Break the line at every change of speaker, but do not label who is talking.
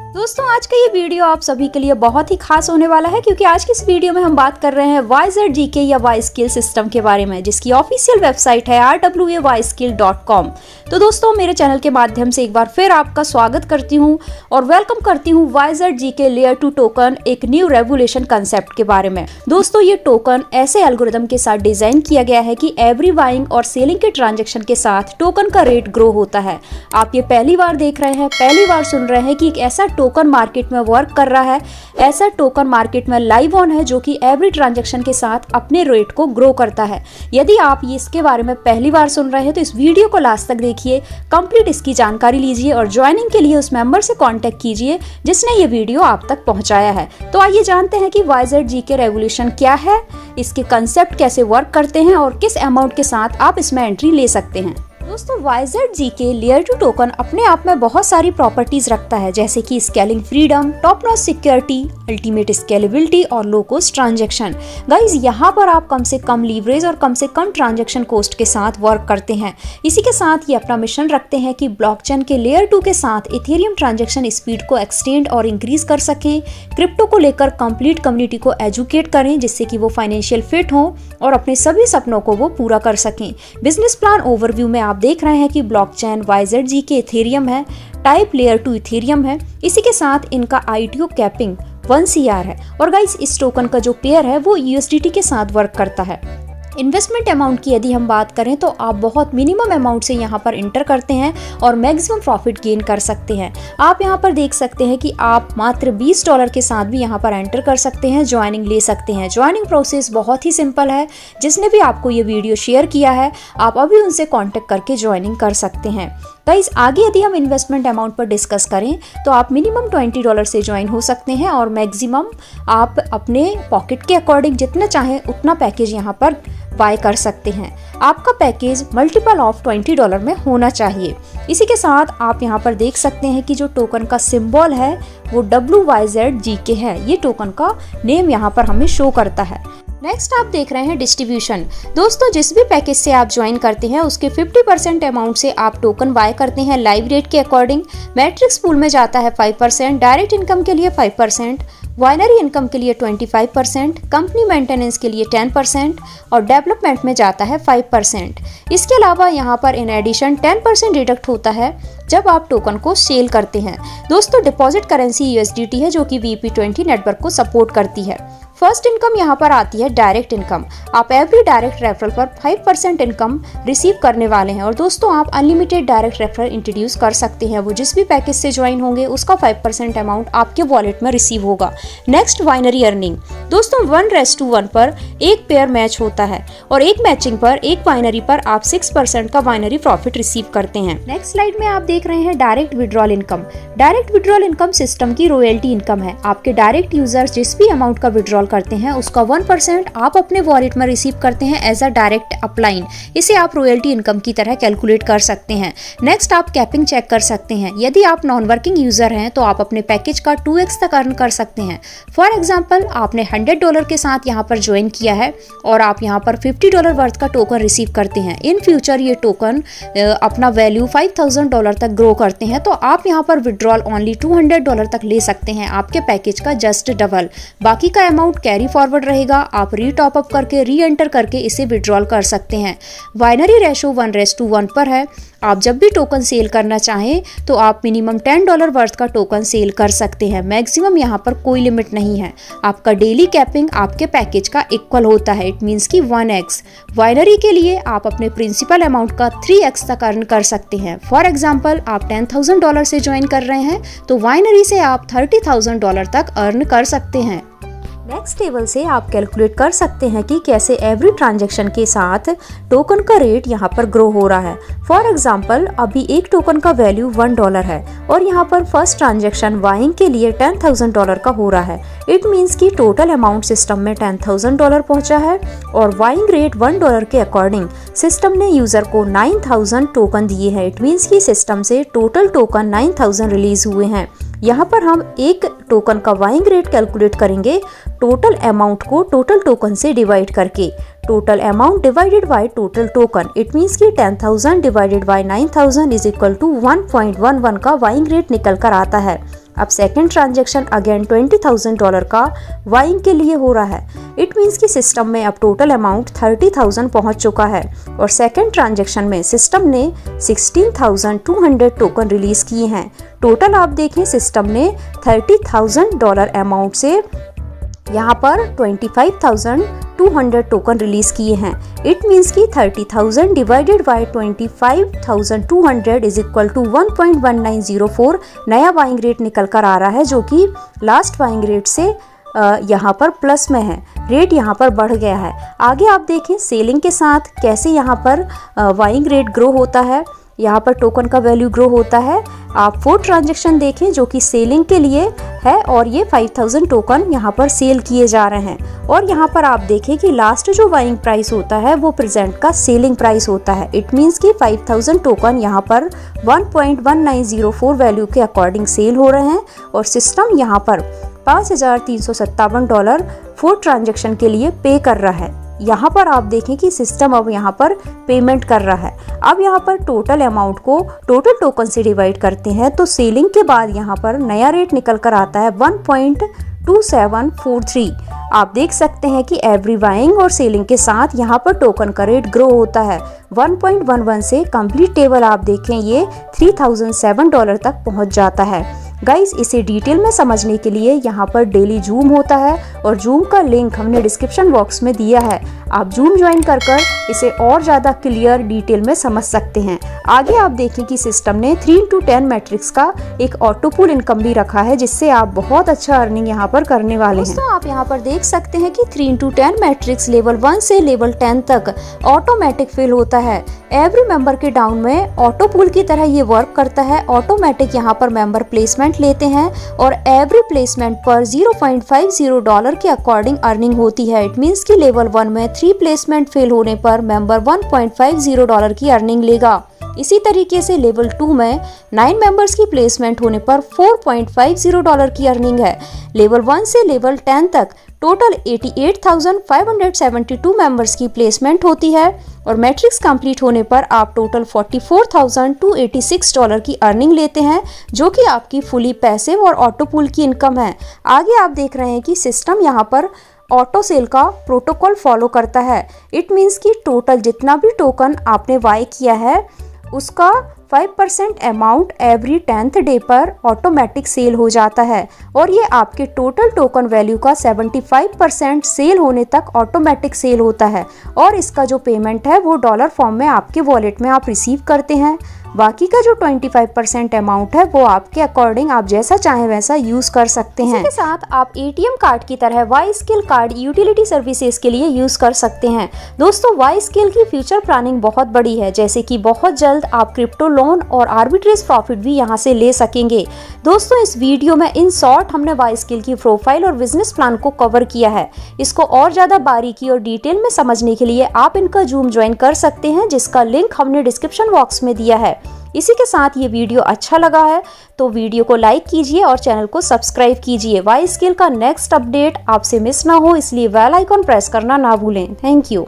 दोस्तों आज का ये वीडियो आप सभी के लिए बहुत ही खास होने वाला है क्योंकि आज की इस वीडियो में हम बात कर रहे हैं YZGK या वाई स्किल सिस्टम के बारे में, जिसकी ऑफिशियल वेबसाइट है rwaYskill.com। तो दोस्तों मेरे चैनल के माध्यम से एक बार फिर आपका स्वागत करती हूं और वेलकम करती हूं YZGK लेयर 2 टोकन एक न्यू रेवोल्यूशन कंसेप्ट के बारे में। दोस्तों ये टोकन ऐसे एल्गोरिदम के साथ डिजाइन किया गया है कि एवरी बाइंग और सेलिंग के ट्रांजेक्शन के साथ टोकन का रेट ग्रो होता है। आप ये पहली बार देख रहे हैं, पहली बार सुन रहे हैं कि एक ऐसा टोकन मार्केट में वर्क कर रहा है, ऐसा टोकन मार्केट में लाइव ऑन है जो कि एवरी ट्रांजैक्शन के साथ अपने रेट को ग्रो करता है। यदि आप इसके बारे में पहली बार सुन रहे हैं तो इस वीडियो को लास्ट तक देखिए, कंप्लीट इसकी जानकारी लीजिए और ज्वाइनिंग के लिए उस मेंबर से कांटेक्ट कीजिए जिसने ये वीडियो आप तक पहुंचाया है। तो आइए जानते हैं कि YZGK रेवोल्यूशन क्या है, इसके कंसेप्ट कैसे वर्क करते हैं और किस अमाउंट के साथ आप इसमें एंट्री ले सकते हैं। दोस्तों YZGK लेयर 2 टोकन अपने आप में बहुत सारी प्रॉपर्टीज रखता है, जैसे कि scaling freedom, top notch security, ultimate scalability और लो कॉस्ट ट्रांजैक्शन। गाइस यहाँ पर आप कम से कम लीवरेज और कम से कम ट्रांजैक्शन कॉस्ट के साथ वर्क करते हैं। इसी के साथ ये अपना मिशन रखते हैं कि ब्लॉकचेन के लेयर 2 के साथ इथेरियम ट्रांजैक्शन स्पीड को एक्सटेंड और इंक्रीज कर सकें, क्रिप्टो को लेकर कंप्लीट कम्युनिटी को एजुकेट करें जिससे कि वो फाइनेंशियल फिट हो और अपने सभी सपनों को वो पूरा कर सकें। बिजनेस प्लान ओवरव्यू में आप देख रहे हैं कि ब्लॉकचेन YZGK इथेरियम है, टाइप लेयर 2 इथेरियम है। इसी के साथ इनका ITO कैपिंग 1 CR है और गाइस इस टोकन का जो पेयर है वो USDT के साथ वर्क करता है। इन्वेस्टमेंट अमाउंट की यदि हम बात करें तो आप बहुत मिनिमम अमाउंट से यहाँ पर इंटर करते हैं और मैक्सिमम प्रॉफिट गेन कर सकते हैं। आप यहाँ पर देख सकते हैं कि आप मात्र $20 के साथ भी यहाँ पर एंटर कर सकते हैं, ज्वाइनिंग ले सकते हैं। ज्वाइनिंग प्रोसेस बहुत ही सिंपल है। जिसने भी आपको ये वीडियो शेयर किया है आप अभी उनसे कॉन्टेक्ट करके ज्वाइनिंग कर सकते हैं। गाइस आगे यदि हम इन्वेस्टमेंट अमाउंट पर डिस्कस करें तो आप मिनिमम $20 से ज्वाइन हो सकते हैं और मैक्सिमम आप अपने पॉकेट के अकॉर्डिंग जितना चाहें उतना पैकेज यहाँ पर बाय कर सकते हैं। आपका पैकेज मल्टीपल ऑफ $20 में होना चाहिए। इसी के साथ आप यहाँ पर देख सकते हैं कि जो टोकन का सिंबल है वो WYZGK है। ये टोकन का नेम यहाँ पर हमें शो करता है। नेक्स्ट आप देख रहे हैं डिस्ट्रीब्यूशन। दोस्तों जिस भी पैकेज से आप ज्वाइन करते हैं उसके 50% अमाउंट से आप टोकन बाय करते हैं लाइव रेट के अकॉर्डिंग। मैट्रिक्स पूल में जाता है 5%, डायरेक्ट इनकम के लिए 5%, वाइनरी इनकम के लिए 25%, कंपनी मेंटेनेंस के लिए 10% और डेवलपमेंट में जाता है 5%। इसके अलावा यहाँ पर इन एडिशन 10% डिडक्ट होता है जब आप टोकन को सेल करते हैं। दोस्तों डिपॉजिट करेंसी USDT है जो कि VP20 नेटवर्क को सपोर्ट करती है। फर्स्ट इनकम यहाँ पर आती है डायरेक्ट इनकम। आप एवरी डायरेक्ट रेफरल पर 5% इनकम रिसीव करने वाले हैं और दोस्तों आप अनलिमिटेड डायरेक्ट रेफरल इंट्रोड्यूस कर सकते हैं। वो जिस भी पैकेज से ज्वाइन होंगे उसका 5% अमाउंट आपके वॉलेट में रिसीव होगा। Next winery earning. दोस्तों 1:1 पर एक पेयर मैच होता है और एक मैचिंग पर एक वाइनरी पर आप 6% का वाइनरी प्रॉफिट रिसीव करते हैं। नेक्स्ट स्लाइड में आप देख रहे हैं direct withdrawal income. Direct withdrawal income system की रॉयल्टी इनकम है। आपके डायरेक्ट यूजर्स जिस भी अमाउंट का विड्रॉल करते हैं उसका 1% आप अपने वॉलेट में रिसीव करते हैं एज अ डायरेक्ट अपलाइन। इसे आप रॉयल्टी इनकम की तरह कैलकुलेट कर सकते हैं। नेक्स्ट आप कैपिंग चेक कर सकते हैं। यदि आप नॉन वर्किंग यूजर हैं तो आप अपने पैकेज का 2x तक अर्न कर सकते हैं। फॉर एग्जांपल आपने $100 के साथ यहाँ पर ज्वाइन किया है और आप यहाँ पर $50 वर्थ का टोकन रिसीव करते हैं। इन फ्यूचर ये टोकन अपना वैल्यू $5000 तक ग्रो करते हैं तो आप यहाँ पर विड्रॉल ओनली $200 तक ले सकते हैं, आपके पैकेज का जस्ट डबल। बाकी का अमाउंट कैरी फॉरवर्ड रहेगा, आप री टॉप अप करके री एंटर करके इसे विड्रॉल कर सकते हैं। वाइनरी रेशो 1:1 पर है। आप जब भी टोकन सेल करना चाहें तो आप मिनिमम $10 वर्थ का टोकन सेल कर सकते हैं। मैक्सिमम यहाँ पर कोई लिमिट नहीं है। आपका डेली कैपिंग आपके पैकेज का इक्वल होता है, इट मीन्स कि 1x। वाइनरी के लिए आप अपने प्रिंसिपल अमाउंट का 3x तक अर्न कर सकते हैं। फॉर एग्जाम्पल आप $10,000 से ज्वाइन कर रहे हैं तो वाइनरी से आप $30,000 तक अर्न कर सकते हैं। नेक्स्ट टेबल से आप कैलकुलेट कर सकते हैं कि कैसे एवरी ट्रांजैक्शन के साथ टोकन का रेट यहाँ पर ग्रो हो रहा है। फॉर एग्जांपल अभी एक टोकन का वैल्यू $1 है और यहाँ पर फर्स्ट ट्रांजैक्शन बाइंग के लिए $10,000 का हो रहा है। इट मीन्स कि टोटल अमाउंट सिस्टम में $10,000 पहुंचा है और बाइंग रेट $1 के अकॉर्डिंग सिस्टम ने यूजर को 9000 टोकन दिए हैं। इट मीन्स कि सिस्टम से टोटल टोकन 9000 रिलीज हुए हैं। यहाँ पर हम एक टोकन का बाइंग रेट कैलकुलेट करेंगे टोटल अमाउंट को टोटल टोकन से डिवाइड करके। Total amount divided by total token, it means कि 10,000 divided by 9,000 is equal to 1.11 का बाइंग रेट निकल कर आता है। अब सेकंड ट्रांजैक्शन अगेन $20,000 का बाइंग के लिए हो रहा है। इट मीन्स कि सिस्टम में अब टोटल अमाउंट 30,000 पहुंच चुका है और सेकंड ट्रांजैक्शन में सिस्टम ने 16,200 टोकन रिलीज किए हैं। टोटल आप देखें सिस्टम ने $30,000 अमाउंट से यहाँ पर 25,200 टोकन रिलीज किए हैं। इट मीन्स कि 30,000 divided by 25,200 is equal to 1.1904 नया बाइंग रेट निकल कर आ रहा है, जो कि लास्ट बाइंग रेट से यहाँ पर प्लस में है। रेट यहाँ पर बढ़ गया है। आगे आप देखें सेलिंग के साथ कैसे यहाँ पर बाइंग रेट ग्रो होता है, यहाँ पर टोकन का वैल्यू ग्रो होता है। आप 4 ट्रांजैक्शन देखें जो कि सेलिंग के लिए है और ये 5,000 टोकन यहाँ पर सेल किए जा रहे हैं। और यहाँ पर आप देखें कि लास्ट जो बाइंग प्राइस होता है वो प्रेजेंट का सेलिंग प्राइस होता है। इट मीन्स कि 5,000 टोकन यहाँ पर 1.1904 वैल्यू के अकॉर्डिंग सेल हो रहे हैं और सिस्टम यहाँ पर $5,357 4 ट्रांजैक्शन के लिए पे कर रहा है। यहाँ पर आप देखें कि सिस्टम अब यहाँ पर पेमेंट कर रहा है। अब यहाँ पर टोटल अमाउंट को टोटल टोकन से डिवाइड करते हैं तो सेलिंग के बाद यहाँ पर नया रेट निकल कर आता है 1.2743। आप देख सकते हैं कि एवरी बाइंग और सेलिंग के साथ यहाँ पर टोकन का रेट ग्रो होता है। 1.11 से कंप्लीट टेबल आप देखें ये $3,007 तक पहुँच जाता है। गाइस इसे डिटेल में समझने के लिए यहाँ पर डेली जूम होता है और जूम का लिंक हमने डिस्क्रिप्शन बॉक्स में दिया है। आप जूम ज्वाइन कर इसे और ज़्यादा क्लियर डिटेल में समझ सकते हैं। आगे आप देखें कि सिस्टम ने 3-10 मैट्रिक्स का एक ऑटो पूल इनकम भी रखा है, जिससे आप बहुत अच्छा अर्निंग यहाँ पर करने वाले हैं। दोस्तों आप यहाँ पर देख सकते हैं कि 3-10 मैट्रिक्स लेवल 1 से लेवल 10 तक ऑटोमेटिक फिल होता है। एवरी मेंबर के डाउन में ऑटो पूल की तरह ये वर्क करता है। ऑटोमेटिक यहाँ पर मेंबर प्लेसमेंट लेते हैं और एवरी प्लेसमेंट पर $0.50 के अकॉर्डिंग अर्निंग होती है। इट मीन्स कि लेवल 1 में 3 प्लेसमेंट फेल होने पर मेंबर $1.50 की अर्निंग लेगा। इसी तरीके से लेवल 2 में 9 मेंबर्स की प्लेसमेंट होने पर $4.50 की अर्निंग है। लेवल 1 से लेवल 10 तक टोटल 88,572 मेंबर्स की प्लेसमेंट होती है और मैट्रिक्स कंप्लीट होने पर आप टोटल $44,286 की अर्निंग लेते हैं, जो कि आपकी फुली पैसिव और ऑटो पूल की इनकम है। आगे आप देख रहे हैं कि सिस्टम यहाँ पर ऑटो सेल का प्रोटोकॉल फॉलो करता है। इट मीन्स कि टोटल जितना भी टोकन आपने बाय किया है उसका 5% अमाउंट एवरी 10th डे पर ऑटोमेटिक सेल हो जाता है और ये आपके टोटल टोकन वैल्यू का 75% सेल होने तक ऑटोमेटिक सेल होता है और इसका जो पेमेंट है वो डॉलर फॉर्म में आपके वॉलेट में आप रिसीव करते हैं। बाकी का जो 25% अमाउंट है वो आपके अकॉर्डिंग आप जैसा चाहें वैसा यूज कर सकते हैं। इसके साथ आप ATM कार्ड की तरह वाईस्किल कार्ड यूटिलिटी सर्विसेज के लिए यूज कर सकते हैं। दोस्तों वाईस्किल की फ्यूचर प्लानिंग बहुत बड़ी है, जैसे कि बहुत जल्द आप क्रिप्टो लोन और आर्बिट्रेज प्रॉफिट भी यहाँ से ले सकेंगे। दोस्तों इस वीडियो में इन शॉर्ट हमने वाईस्किल की प्रोफाइल और बिजनेस प्लान को कवर किया है। इसको और ज्यादा बारीकी और डिटेल में समझने के लिए आप इनका जूम ज्वाइन कर सकते हैं, जिसका लिंक हमने डिस्क्रिप्शन बॉक्स में दिया है। इसी के साथ ये वीडियो अच्छा लगा है तो वीडियो को लाइक कीजिए और चैनल को सब्सक्राइब कीजिए। वाईस्किल का नेक्स्ट अपडेट आपसे मिस ना हो, इसलिए बेल आइकॉन प्रेस करना ना भूलें। Thank you.